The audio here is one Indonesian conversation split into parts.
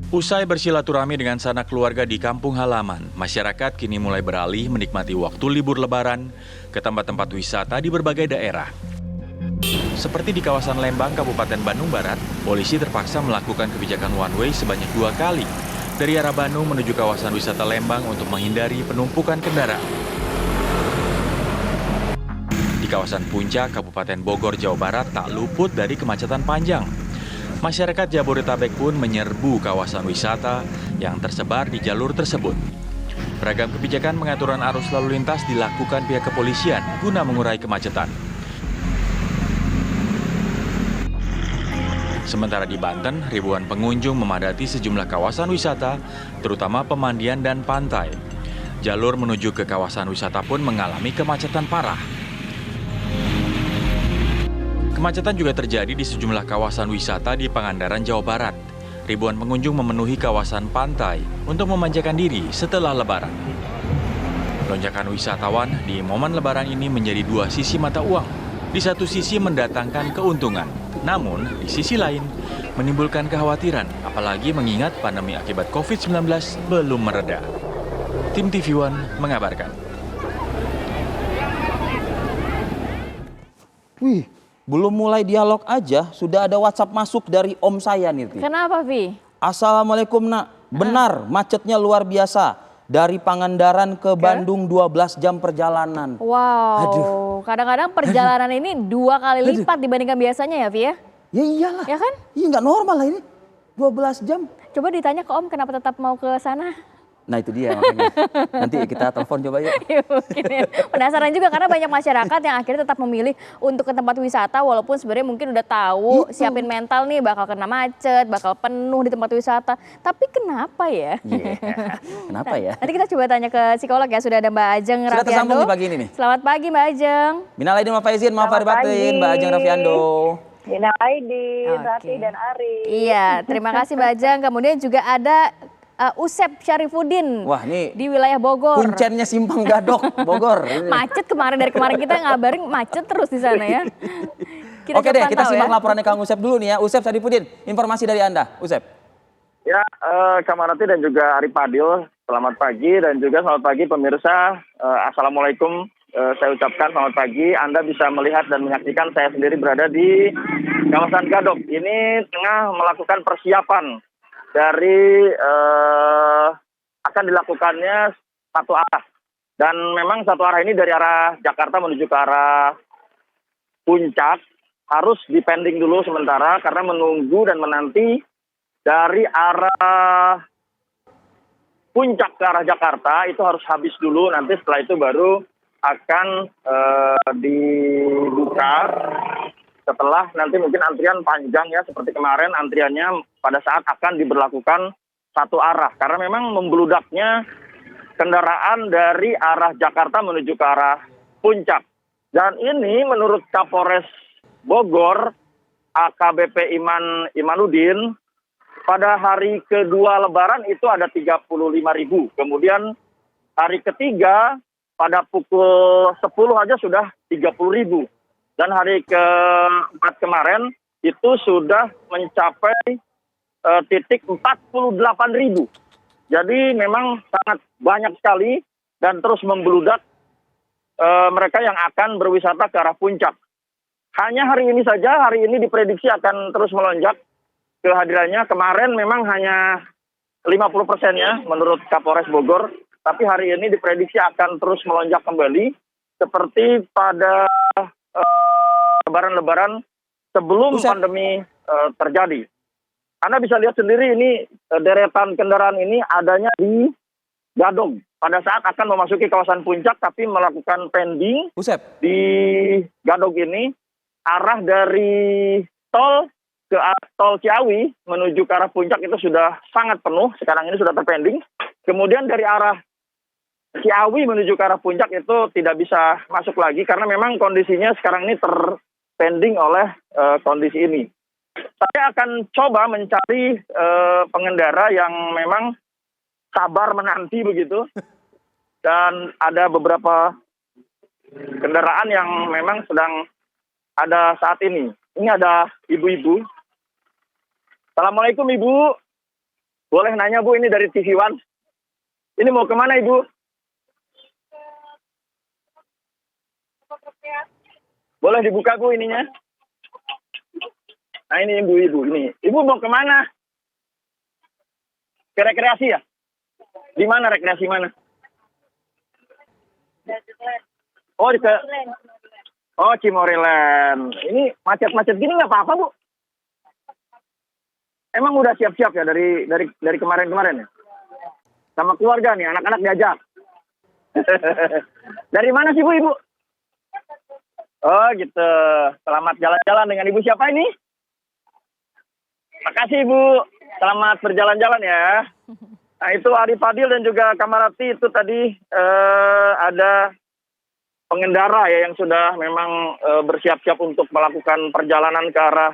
Usai bersilaturahmi dengan sanak keluarga di kampung halaman, masyarakat kini mulai beralih menikmati waktu libur lebaran ke tempat-tempat wisata di berbagai daerah. Seperti di kawasan Lembang, Kabupaten Bandung Barat, polisi terpaksa melakukan kebijakan one way sebanyak 2 kali dari arah Bandung menuju kawasan wisata Lembang untuk menghindari penumpukan kendaraan. Di kawasan Puncak, Kabupaten Bogor, Jawa Barat tak luput dari kemacetan panjang. Masyarakat Jabodetabek pun menyerbu kawasan wisata yang tersebar di jalur tersebut. Beragam kebijakan pengaturan arus lalu lintas dilakukan pihak kepolisian guna mengurai kemacetan. Sementara di Banten, ribuan pengunjung memadati sejumlah kawasan wisata, terutama pemandian dan pantai. Jalur menuju ke kawasan wisata pun mengalami kemacetan parah. Kemacetan juga terjadi di sejumlah kawasan wisata di Pangandaran, Jawa Barat. Ribuan pengunjung memenuhi kawasan pantai untuk memanjakan diri setelah Lebaran. Lonjakan wisatawan di momen Lebaran ini menjadi dua sisi mata uang. Di satu sisi mendatangkan keuntungan, namun di sisi lain menimbulkan kekhawatiran, apalagi mengingat pandemi akibat COVID-19 belum mereda. Tim TV One mengabarkan. Wih, belum mulai dialog aja, sudah ada WhatsApp masuk dari om saya nih. Kenapa, Vi? Assalamualaikum, Nak. Benar, macetnya luar biasa. Dari Pangandaran ke Bandung 12 jam perjalanan. Wow, kadang-kadang perjalanan ini 2 kali lipat dibandingkan biasanya ya, Vi ya? Ya iyalah. Ya kan? Iya nggak normal lah ini, 12 jam. Coba ditanya ke Om kenapa tetap mau ke sana? Nah itu dia makanya. Nanti kita telepon coba yuk. Mungkin ya. Penasaran juga karena banyak masyarakat yang akhirnya tetap memilih untuk ke tempat wisata walaupun sebenarnya mungkin udah tahu siapin mental nih bakal kena macet, bakal penuh di tempat wisata. Tapi kenapa ya? Kenapa ya? Nanti kita coba tanya ke psikolog ya, sudah ada Mbak Ajeng Sudah Raffiando. tersambung nih pagi ini nih. Selamat pagi Mbak Ajeng. Minal aidin wal faizin, maaf lahir batin, Mbak Ajeng Raffiando. Minal aidin, Oke. Rati dan Ari. Iya, terima kasih Mbak Ajeng. Kemudian juga ada Usep Syarifuddin. Wah ini di wilayah Bogor. kuncennya Simpang Gadok, Bogor. Macet dari kemarin kita ngabarin macet terus di sana ya. Oke deh, kita simak ya. laporannya Kang Usep dulu nih ya. Usep Syarifuddin, informasi dari Anda, Usep. Ya, Kamarati dan juga Ari Padil, selamat pagi dan juga selamat pagi pemirsa. Assalamualaikum, saya ucapkan selamat pagi. Anda bisa melihat dan menyaksikan saya sendiri berada di kawasan Gadok. Ini tengah melakukan persiapan dari akan dilakukannya satu arah. Dan memang satu arah ini dari arah Jakarta menuju ke arah Puncak harus dipending dulu sementara karena menunggu dan menanti dari arah Puncak ke arah Jakarta itu harus habis dulu, nanti setelah itu baru akan dibuka setelah nanti mungkin antrian panjang ya seperti kemarin antriannya pada saat akan diberlakukan satu arah karena memang membludaknya kendaraan dari arah Jakarta menuju ke arah Puncak. Dan ini menurut Kapolres Bogor AKBP Imanuddin pada hari kedua Lebaran itu ada 35.000. Kemudian hari ketiga pada pukul 10 aja sudah 30.000. Dan hari keempat kemarin itu sudah mencapai titik 48.000. Jadi memang sangat banyak sekali dan terus membludak mereka yang akan berwisata ke arah Puncak. Hanya hari ini saja, hari ini diprediksi akan terus melonjak kehadirannya. Kemarin memang hanya 50% ya menurut Kapolres Bogor. Tapi hari ini diprediksi akan terus melonjak kembali seperti pada lebaran-lebaran sebelum pandemi terjadi. Anda bisa lihat sendiri ini deretan kendaraan ini adanya di Gadog. Pada saat akan memasuki kawasan Puncak tapi melakukan pending di Gadog ini. Arah dari tol ke tol Ciawi menuju ke arah Puncak itu sudah sangat penuh. Sekarang ini sudah terpending. Kemudian dari arah Ciawi menuju ke arah Puncak itu tidak bisa masuk lagi karena memang kondisinya sekarang ini terpending oleh kondisi ini. Saya akan coba mencari pengendara yang memang sabar menanti begitu. Dan ada beberapa kendaraan yang memang sedang ada saat ini. Ini ada ibu-ibu. Assalamualaikum Ibu. Boleh nanya Bu, ini dari TV One. Ini mau kemana Ibu? Boleh dibuka Bu ininya? Nah ini Ibu ini. Ibu mau kemana? Ke rekreasi ya? Di mana rekreasi mana? Oh Oh Cimoreland. Ini macet-macet gini nggak apa-apa Bu? Emang udah siap-siap ya dari kemarin-kemarin ya? Sama keluarga nih, anak-anak diajak. Dari mana sih Bu, Ibu? Oh gitu. Selamat jalan-jalan dengan Ibu siapa ini? Makasih Ibu. Selamat berjalan-jalan ya. Nah itu Ari Fadil dan juga Kamarati itu tadi ada pengendara ya yang sudah memang bersiap-siap untuk melakukan perjalanan ke arah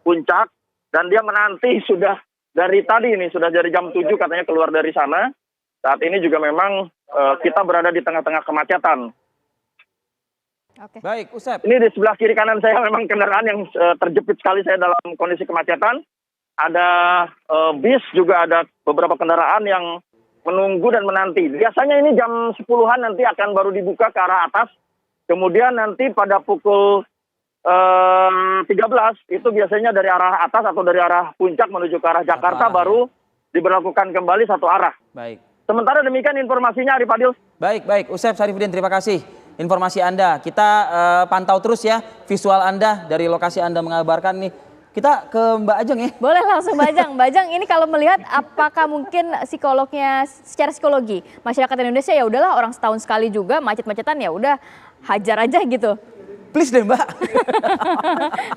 puncak, dan dia menanti sudah dari tadi ini, sudah dari jam 7 katanya keluar dari sana. Saat ini juga memang kita berada di tengah-tengah kemacetan. Oke. Baik, Usep. Ini di sebelah kiri kanan saya memang kendaraan yang terjepit sekali saya dalam kondisi kemacetan. Ada bis, juga ada beberapa kendaraan yang menunggu dan menanti. Biasanya ini jam 10-an nanti akan baru dibuka ke arah atas. Kemudian nanti pada pukul 13 itu biasanya dari arah atas atau dari arah puncak menuju ke arah Jakarta baru diberlakukan kembali satu arah. Baik. Sementara demikian informasinya, Ari Fadil. Baik, Usep Sarifudin, terima kasih informasi Anda. Kita pantau terus ya visual Anda dari lokasi Anda mengabarkan nih. Kita ke Mbak Ajeng ya. Boleh langsung Mbak Ajeng. Mbak Ajeng, ini kalau melihat apakah mungkin psikolognya secara psikologi masyarakat Indonesia ya udahlah orang setahun sekali juga macet-macetan ya udah hajar aja gitu. Please deh Mbak.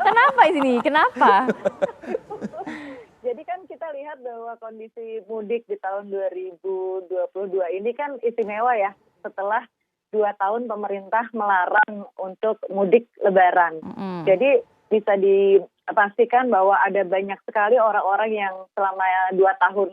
Kenapa ini? Kenapa? Jadi kan kita lihat bahwa kondisi mudik di tahun 2022 ini kan istimewa ya, setelah 2 tahun pemerintah melarang untuk mudik lebaran. Jadi bisa dipastikan bahwa ada banyak sekali orang-orang yang selama 2 tahun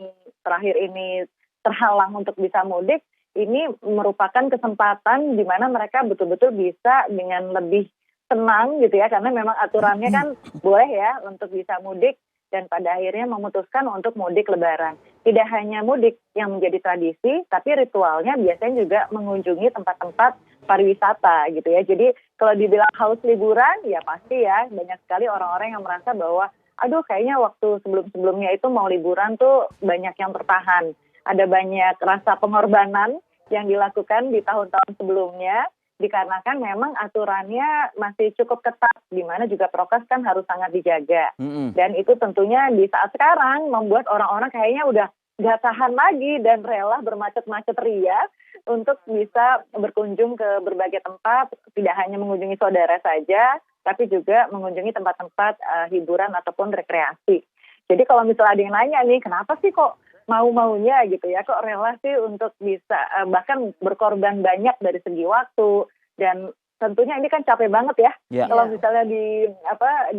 terakhir ini terhalang untuk bisa mudik. Ini merupakan kesempatan di mana mereka betul-betul bisa dengan lebih tenang gitu ya, karena memang aturannya kan boleh ya untuk bisa mudik, dan pada akhirnya memutuskan untuk mudik lebaran. Tidak hanya mudik yang menjadi tradisi, tapi ritualnya biasanya juga mengunjungi tempat-tempat pariwisata gitu ya. Jadi kalau dibilang haus liburan, ya pasti ya banyak sekali orang-orang yang merasa bahwa aduh kayaknya waktu sebelum-sebelumnya itu mau liburan tuh banyak yang tertahan. Ada banyak rasa pengorbanan yang dilakukan di tahun-tahun sebelumnya, dikarenakan memang aturannya masih cukup ketat, di mana juga prokes kan harus sangat dijaga. Dan itu tentunya di saat sekarang membuat orang-orang kayaknya udah gak tahan lagi dan rela bermacet-macet ria untuk bisa berkunjung ke berbagai tempat, tidak hanya mengunjungi saudara saja, tapi juga mengunjungi tempat-tempat hiburan ataupun rekreasi. Jadi kalau misalnya ada yang nanya nih, kenapa sih kok mau-maunya gitu ya, kok rela sih untuk bisa bahkan berkorban banyak dari segi waktu, dan tentunya ini kan capek banget ya. Kalau misalnya di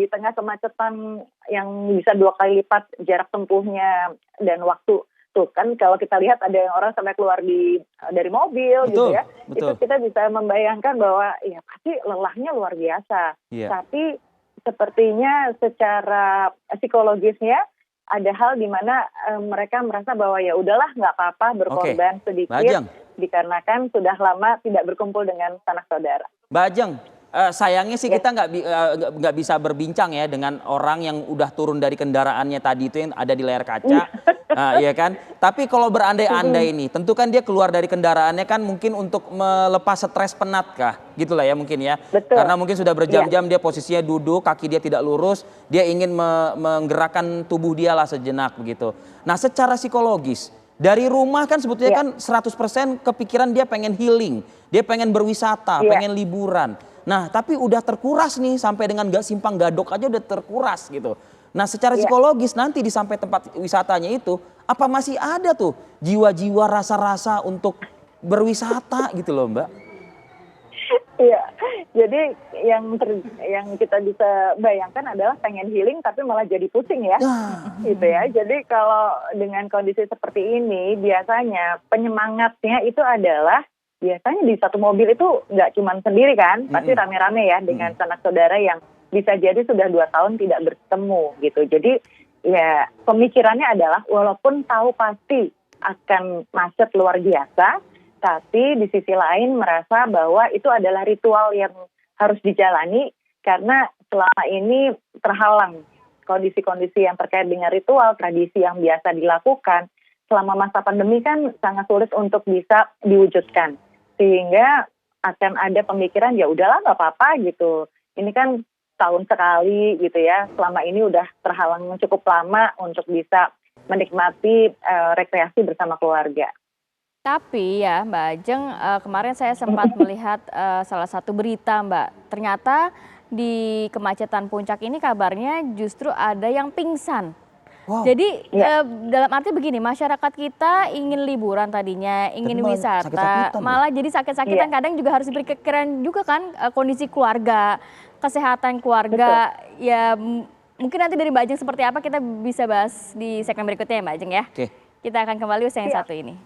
tengah kemacetan yang bisa 2 kali lipat jarak tempuhnya dan waktu tuh kan, kalau kita lihat ada yang orang sampai keluar dari mobil gitu ya, itu kita bisa membayangkan bahwa ya pasti lelahnya luar biasa. Tapi sepertinya secara psikologisnya ada hal di mana mereka merasa bahwa ya udahlah nggak apa-apa berkorban sedikit, dikarenakan sudah lama tidak berkumpul dengan sanak saudara. Mbak Ajeng, sayangnya sih kita nggak bisa berbincang ya dengan orang yang udah turun dari kendaraannya tadi itu yang ada di layar kaca, ya kan? Tapi kalau berandai-andai ini, tentu kan dia keluar dari kendaraannya kan mungkin untuk melepas stres penat kah? Gitulah ya mungkin ya. Betul. Karena mungkin sudah berjam-jam dia posisinya duduk, kaki dia tidak lurus, dia ingin menggerakkan tubuh dia lah sejenak begitu. Nah secara psikologis, dari rumah kan sebetulnya kan 100% kepikiran dia pengen healing, dia pengen berwisata, pengen liburan. Nah tapi udah terkuras nih sampai dengan simpang gadok aja udah terkuras gitu. Nah secara psikologis nanti di sampai tempat wisatanya itu, apa masih ada tuh jiwa-jiwa rasa-rasa untuk berwisata gitu loh Mbak? Iya, jadi yang kita bisa bayangkan adalah pengen healing tapi malah jadi pusing ya, gitu ya. Jadi kalau dengan kondisi seperti ini biasanya penyemangatnya itu adalah biasanya di satu mobil itu nggak cuma sendiri kan, pasti rame-rame ya dengan sanak saudara yang bisa jadi sudah 2 tahun tidak bertemu gitu. Jadi ya pemikirannya adalah walaupun tahu pasti akan macet luar biasa, tapi di sisi lain merasa bahwa itu adalah ritual yang harus dijalani karena selama ini terhalang kondisi-kondisi yang terkait dengan ritual, tradisi yang biasa dilakukan. Selama masa pandemi kan sangat sulit untuk bisa diwujudkan. Sehingga akan ada pemikiran ya udahlah nggak apa-apa gitu. Ini kan tahun sekali gitu ya, selama ini udah terhalang cukup lama untuk bisa menikmati rekreasi bersama keluarga. Tapi ya Mbak Ajeng, kemarin saya sempat melihat salah satu berita Mbak, ternyata di kemacetan puncak ini kabarnya justru ada yang pingsan. Wow. Jadi dalam arti begini, masyarakat kita ingin liburan tadinya, ingin malah wisata, sakit-sakitan, malah jadi sakit-sakitan. Kadang juga harus dipikirkan juga kan kondisi keluarga, kesehatan keluarga. Ya mungkin nanti dari Mbak Ajeng seperti apa kita bisa bahas di segmen berikutnya ya Mbak Ajeng ya. Oke. Kita akan kembali usai yang satu ini.